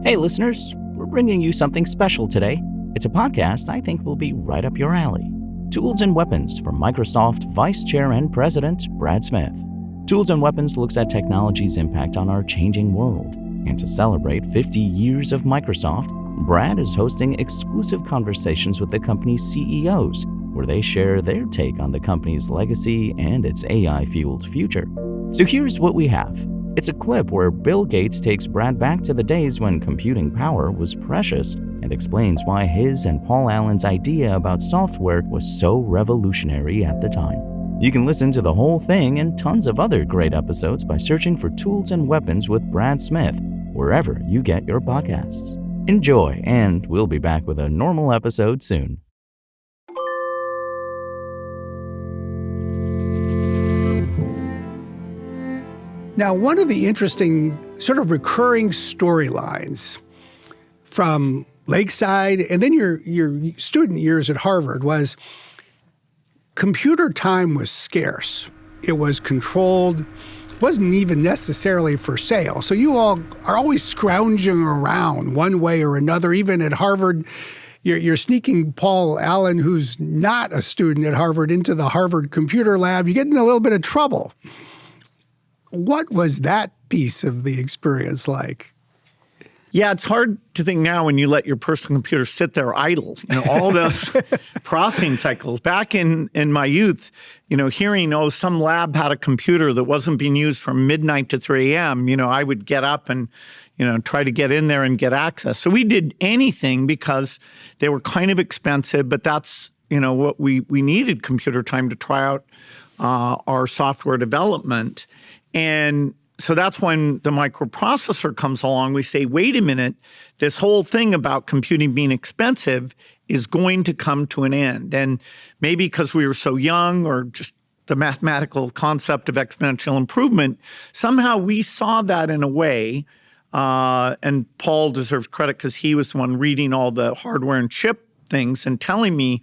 Hey, listeners, we're bringing you something special today. It's a podcast I think will be right up your alley. Tools and Weapons from Microsoft Vice Chair and President Brad Smith. Tools and Weapons looks at technology's impact on our changing world. And to celebrate 50 years of Microsoft, Brad is hosting exclusive conversations with the company's CEOs, where they share their take on the company's legacy and its AI-fueled future. So here's what we have. It's a clip where Bill Gates takes Brad back to the days when computing power was precious and explains why his and Paul Allen's idea about software was so revolutionary at the time. You can listen to the whole thing and tons of other great episodes by searching for Tools and Weapons with Brad Smith, wherever you get your podcasts. Enjoy, and we'll be back with a normal episode soon. Now, one of the interesting sort of recurring storylines from Lakeside and then your student years at Harvard was computer time was scarce. It was controlled, wasn't even necessarily for sale. So you all are always scrounging around one way or another. Even at Harvard, you're sneaking Paul Allen, who's not a student at Harvard, into the Harvard computer lab. You get in a little bit of trouble. What was that piece of the experience like? Yeah, it's hard to think now when you let your personal computer sit there idle. All those processing cycles. Back in my youth, hearing, some lab had a computer that wasn't being used from midnight to 3 a.m., I would get up and, try to get in there and get access. So we did anything because they were kind of expensive, but that's, what we needed computer time to try out our software development. And so that's when the microprocessor comes along. We say, wait a minute, this whole thing about computing being expensive is going to come to an end. And maybe because we were so young or just the mathematical concept of exponential improvement, somehow we saw that in a way. And Paul deserves credit because he was the one reading all the hardware and chip things and telling me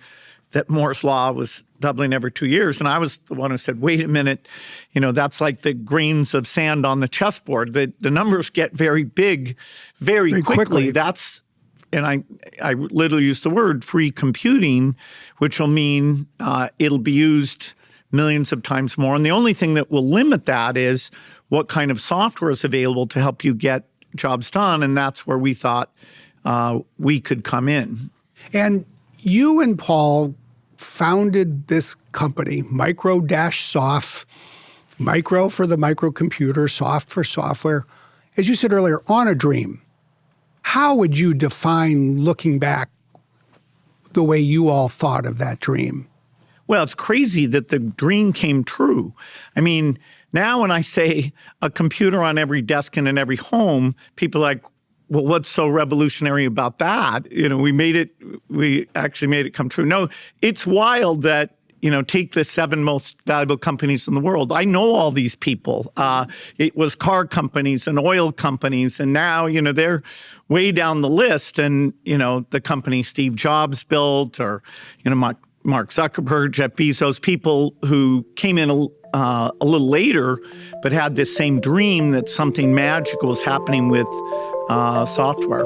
that Moore's Law was doubling every 2 years. And I was the one who said, wait a minute, that's like the grains of sand on the chessboard. The numbers get very big very quickly. That's, and I literally use the word free computing, which will mean it'll be used millions of times more. And the only thing that will limit that is what kind of software is available to help you get jobs done. And that's where we thought we could come in. And you and Paul founded this company, Micro-Soft, micro for the microcomputer, soft for software, as you said earlier, on a dream. How would you define, looking back, the way you all thought of that dream? Well, it's crazy that the dream came true. I mean, now when I say a computer on every desk and in every home, people are like, well, what's so revolutionary about that? We actually made it come true. No, it's wild that, take the 7 most valuable companies in the world. I know all these people. It was car companies and oil companies. And now, they're way down the list. And, the company Steve Jobs built or, Mark Zuckerberg, Jeff Bezos, people who came in a little later, but had this same dream that something magical was happening with software.